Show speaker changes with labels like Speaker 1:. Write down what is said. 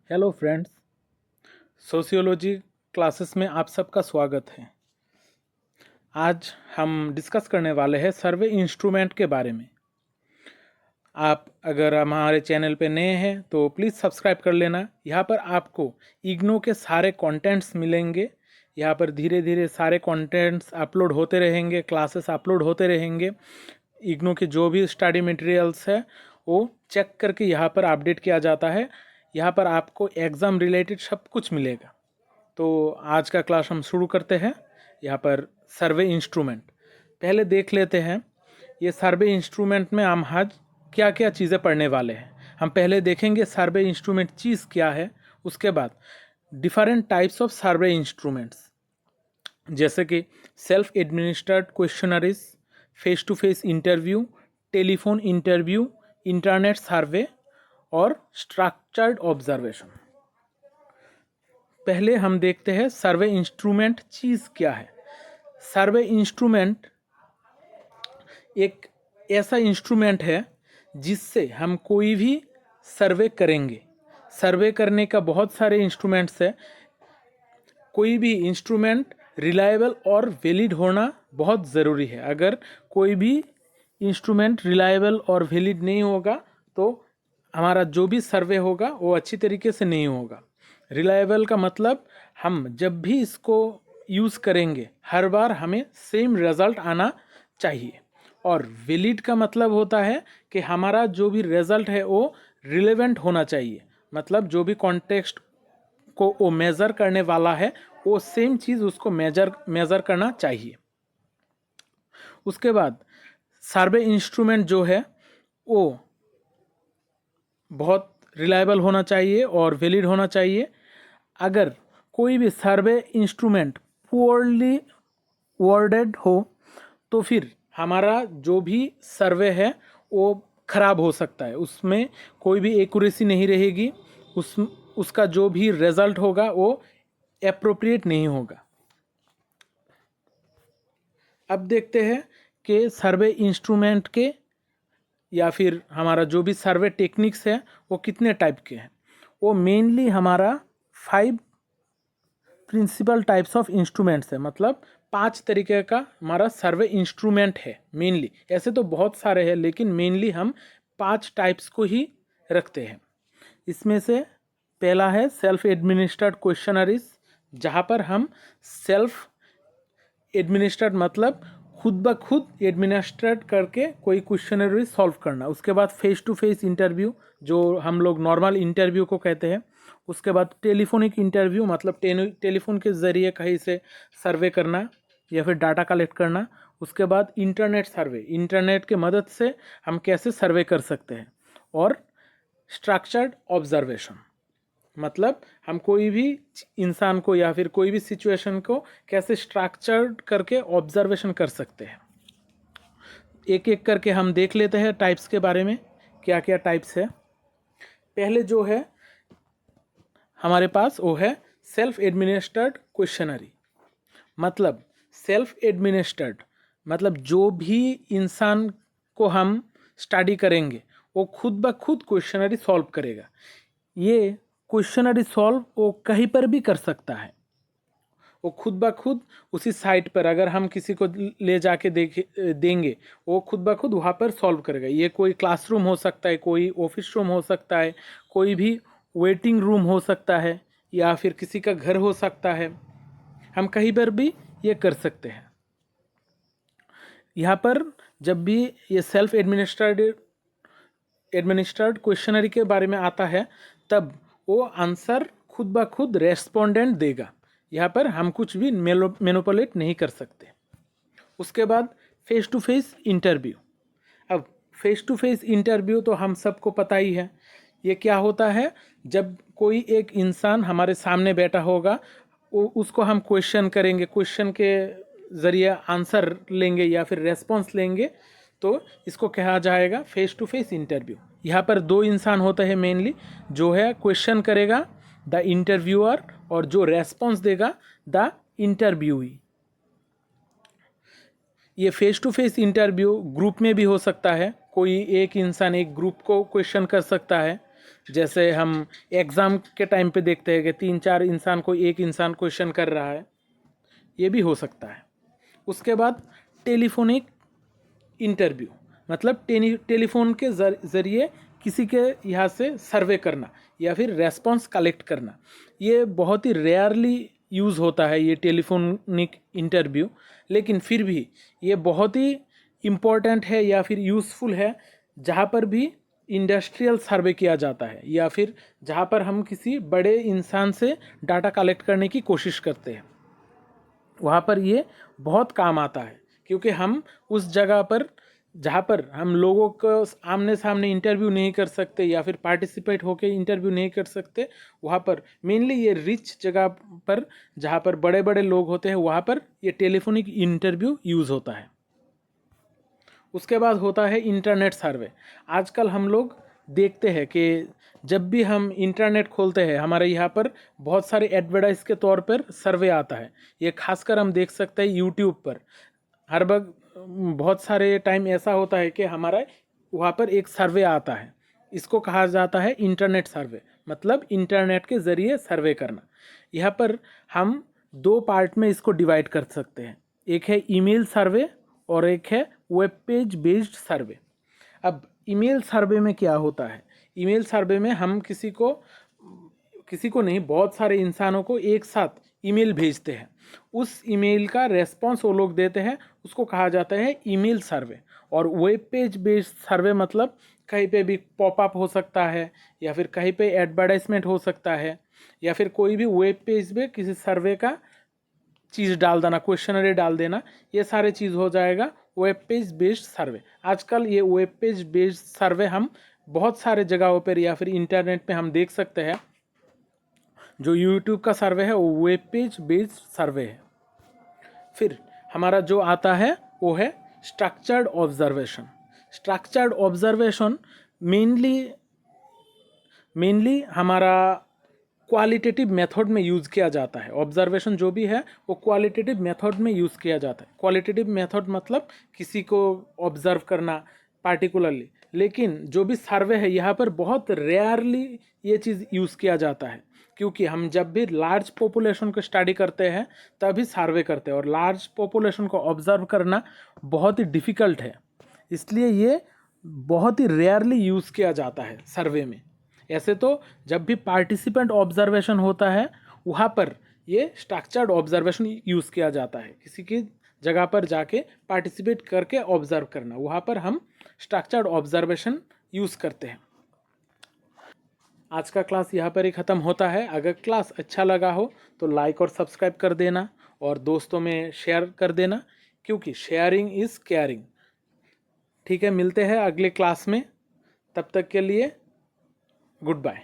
Speaker 1: Hello friends, sociology classes में आप सबका स्वागत है। आज हम डिस्कस करने वाले हैं सर्वे इंस्ट्रूमेंट के बारे में। आप अगर हमारे चैनल पे नए हैं तो प्लीज़ सब्सक्राइब कर लेना। यहाँ पर आपको इग्नो के सारे कंटेंट्स मिलेंगे। यहाँ पर धीरे धीरे सारे कंटेंट्स अपलोड होते रहेंगे, क्लासेस अपलोड होते रहेंगे। इग्नो के जो भी स्टडी मटेरियल्स है वो चेक करके यहाँ पर अपडेट किया जाता है। यहाँ पर आपको एग्ज़ाम रिलेटेड सब कुछ मिलेगा। तो आज का क्लास हम शुरू करते हैं। यहाँ पर सर्वे इंस्ट्रूमेंट पहले देख लेते हैं। ये सर्वे इंस्ट्रूमेंट में हम आज क्या क्या चीज़ें पढ़ने वाले हैं। हम पहले देखेंगे सर्वे इंस्ट्रूमेंट चीज़ क्या है, उसके बाद different types of survey instruments जैसे कि self administered questionnaires, face to face interview, telephone interview, internet survey और स्ट्रक्चर्ड ऑब्जर्वेशन। पहले हम देखते हैं सर्वे इंस्ट्रूमेंट चीज़ क्या है। सर्वे इंस्ट्रूमेंट एक ऐसा इंस्ट्रूमेंट है जिससे हम कोई भी सर्वे करेंगे। सर्वे करने का बहुत सारे इंस्ट्रूमेंट्स है। कोई भी इंस्ट्रूमेंट रिलायबल और वैलिड होना बहुत ज़रूरी है। अगर कोई भी इंस्ट्रूमेंट रिलायबल और वैलिड नहीं होगा तो हमारा जो भी सर्वे होगा वो अच्छी तरीके से नहीं होगा। रिलायबल का मतलब हम जब भी इसको यूज़ करेंगे हर बार हमें सेम रिज़ल्ट आना चाहिए। और वैलिड का मतलब होता है कि हमारा जो भी रिज़ल्ट है वो रिलेवेंट होना चाहिए। मतलब जो भी कॉन्टेक्स्ट को वो मेज़र करने वाला है वो सेम चीज़ उसको मेज़र करना चाहिए। उसके बाद सर्वे इंस्ट्रूमेंट जो है वो बहुत रिलायबल होना चाहिए और वैलिड होना चाहिए। अगर कोई भी सर्वे इंस्ट्रूमेंट पुअरली वर्डेड हो तो फिर हमारा जो भी सर्वे है वो ख़राब हो सकता है। उसमें कोई भी एक्यूरेसी नहीं रहेगी। उसका जो भी रिज़ल्ट होगा वो एप्रोप्रिएट नहीं होगा। अब देखते हैं कि सर्वे इंस्ट्रूमेंट के या फिर हमारा जो भी सर्वे टेक्निक्स है वो कितने टाइप के हैं। वो मेनली हमारा 5 प्रिंसिपल टाइप्स ऑफ इंस्ट्रूमेंट्स है। मतलब 5 तरीके का हमारा सर्वे इंस्ट्रूमेंट है मेनली। ऐसे तो बहुत सारे हैं लेकिन मेनली हम 5 टाइप्स को ही रखते हैं। इसमें से पहला है सेल्फ एडमिनिस्ट्रेड क्वेश्चनरीज, जहाँ पर हम सेल्फ एडमिनिस्ट्रेड मतलब खुद ब खुद एडमिनिस्ट्रेट करके कोई क्वेश्चनरी सॉल्व करना। उसके बाद फेस टू फेस इंटरव्यू जो हम लोग नॉर्मल इंटरव्यू को कहते हैं। उसके बाद टेलीफोनिक इंटरव्यू मतलब टेलीफोन के ज़रिए कहीं से सर्वे करना या फिर डाटा कलेक्ट करना। उसके बाद इंटरनेट सर्वे, इंटरनेट के मदद से हम कैसे सर्वे कर सकते हैं। और स्ट्रक्चर्ड ऑब्जर्वेशन मतलब हम कोई भी इंसान को या फिर कोई भी सिचुएशन को कैसे स्ट्रक्चर्ड करके ऑब्जर्वेशन कर सकते हैं। एक एक करके हम देख लेते हैं टाइप्स के बारे में, क्या क्या टाइप्स है। पहले जो है हमारे पास वो है सेल्फ एडमिनिस्ट्रेड क्वेश्चनरी। मतलब सेल्फ एडमिनिस्ट्रेड मतलब जो भी इंसान को हम स्टडी करेंगे वो खुद ब खुद क्वेश्चनरी सॉल्व करेगा। ये क्वेश्चनरी सॉल्व वो कहीं पर भी कर सकता है। वो खुद ब खुद उसी साइट पर अगर हम किसी को ले जाके देंगे वो खुद ब खुद वहाँ पर सॉल्व करेगा। ये कोई क्लासरूम हो सकता है, कोई ऑफिस रूम हो सकता है, कोई भी वेटिंग रूम हो सकता है या फिर किसी का घर हो सकता है। हम कहीं पर भी ये कर सकते हैं। यहाँ पर जब भी ये सेल्फ एडमिनिस्ट्रेड क्वेश्चनरी के बारे में आता है तब वो आंसर खुद ब खुद रेस्पोंडेंट देगा। यहाँ पर हम कुछ भी मैनिपुलेट नहीं कर सकते। उसके बाद फेस टू फेस इंटरव्यू। अब फेस टू फेस इंटरव्यू तो हम सबको पता ही है। ये क्या होता है, जब कोई एक इंसान हमारे सामने बैठा होगा उसको हम क्वेश्चन करेंगे, क्वेश्चन के ज़रिए आंसर लेंगे या फिर रेस्पॉन्स लेंगे, तो इसको कहा जाएगा फेस टू फेस इंटरव्यू। यहाँ पर 2 इंसान होते हैं मेनली, जो है क्वेश्चन करेगा द इंटरव्यूअर और जो रेस्पॉन्स देगा द इंटरव्यूई। ये face to face interview group में भी हो सकता है। कोई एक इंसान एक ग्रुप को क्वेश्चन कर सकता है, जैसे हम एग्ज़ाम के टाइम पे देखते हैं कि 3-4 इंसान को एक इंसान क्वेश्चन कर रहा है, ये भी हो सकता है। उसके बाद टेलीफोनिक इंटरव्यू, मतलब टेलीफोन के ज़रिए किसी के यहाँ से सर्वे करना या फिर रेस्पॉन्स कलेक्ट करना। ये बहुत ही रेयरली यूज़ होता है ये टेलीफोनिक इंटरव्यू, लेकिन फिर भी ये बहुत ही इम्पोर्टेंट है या फिर यूज़फुल है जहाँ पर भी इंडस्ट्रियल सर्वे किया जाता है या फिर जहाँ पर हम किसी बड़े इंसान से डाटा कलेक्ट करने की कोशिश करते हैं। वहाँ पर ये बहुत काम आता है, क्योंकि हम उस जगह पर जहाँ पर हम लोगों को आमने सामने इंटरव्यू नहीं कर सकते या फिर पार्टिसिपेट होकर इंटरव्यू नहीं कर सकते, वहाँ पर मेनली ये रिच जगह पर जहाँ पर बड़े बड़े लोग होते हैं वहाँ पर ये टेलीफोनिक इंटरव्यू यूज़ होता है। उसके बाद होता है इंटरनेट सर्वे। आजकल हम लोग देखते हैं कि जब भी हम इंटरनेट खोलते हैं हमारे यहाँ पर बहुत सारे एडवर्टाइज के तौर पर सर्वे आता है। ये खासकर हम देख सकते हैं यूट्यूब पर। हर वक्त बहुत सारे टाइम ऐसा होता है कि हमारा वहाँ पर एक सर्वे आता है, इसको कहा जाता है इंटरनेट सर्वे, मतलब इंटरनेट के ज़रिए सर्वे करना। यहाँ पर हम 2 पार्ट में इसको डिवाइड कर सकते हैं, एक है ईमेल सर्वे और एक है वेब पेज बेस्ड सर्वे। अब ईमेल सर्वे में क्या होता है? ईमेल सर्वे में हम किसी को नहीं, बहुत सारे इंसानों को एक साथ ईमेल भेजते हैं। उस ईमेल का रेस्पॉन्स वो लोग देते हैं, उसको कहा जाता है ईमेल सर्वे। और वेब पेज बेस्ड सर्वे मतलब कहीं पे भी पॉपअप हो सकता है या फिर कहीं पे एडवर्टाइजमेंट हो सकता है या फिर कोई भी वेब पेज पे किसी सर्वे का चीज़ डाल देना, क्वेश्चनरी डाल देना, ये सारे चीज़ हो जाएगा वेब पेज बेस्ड सर्वे। आजकल ये वेब पेज बेस्ड सर्वे हम बहुत सारे जगहों पर या फिर इंटरनेट पे हम देख सकते हैं। जो यूट्यूब का सर्वे है वो वेब पेज बेस्ड सर्वे है। फिर हमारा जो आता है वो है structured observation. Structured observation mainly हमारा क्वालिटेटिव मेथड में यूज़ किया जाता है। ऑब्जर्वेशन जो भी है वो क्वालिटेटिव मेथड में यूज़ किया जाता है। क्वालिटेटिव मेथड मतलब किसी को ऑब्जर्व करना पार्टिकुलरली, लेकिन जो भी सर्वे है यहाँ पर बहुत रेयरली ये चीज़ यूज़ किया जाता है, क्योंकि हम जब भी लार्ज पॉपुलेशन को स्टडी करते हैं तभी सर्वे करते हैं और लार्ज पॉपुलेशन को ऑब्जर्व करना बहुत ही डिफ़िकल्ट है, इसलिए ये बहुत ही रेयरली यूज़ किया जाता है सर्वे में। ऐसे तो जब भी पार्टिसिपेंट ऑब्जर्वेशन होता है वहाँ पर ये स्ट्रक्चर्ड ऑब्जर्वेशन यूज़ किया जाता है। किसी की जगह पर जाके पार्टिसिपेट करके ऑब्जर्व करना, वहाँ पर हम स्ट्रक्चर्ड ऑब्जर्वेशन यूज़ करते हैं। आज का क्लास यहाँ पर ही ख़त्म होता है। अगर क्लास अच्छा लगा हो तो लाइक और सब्सक्राइब कर देना और दोस्तों में शेयर कर देना, क्योंकि शेयरिंग इज़ केयरिंग। ठीक है, मिलते हैं अगले क्लास में, तब तक के लिए गुड बाय।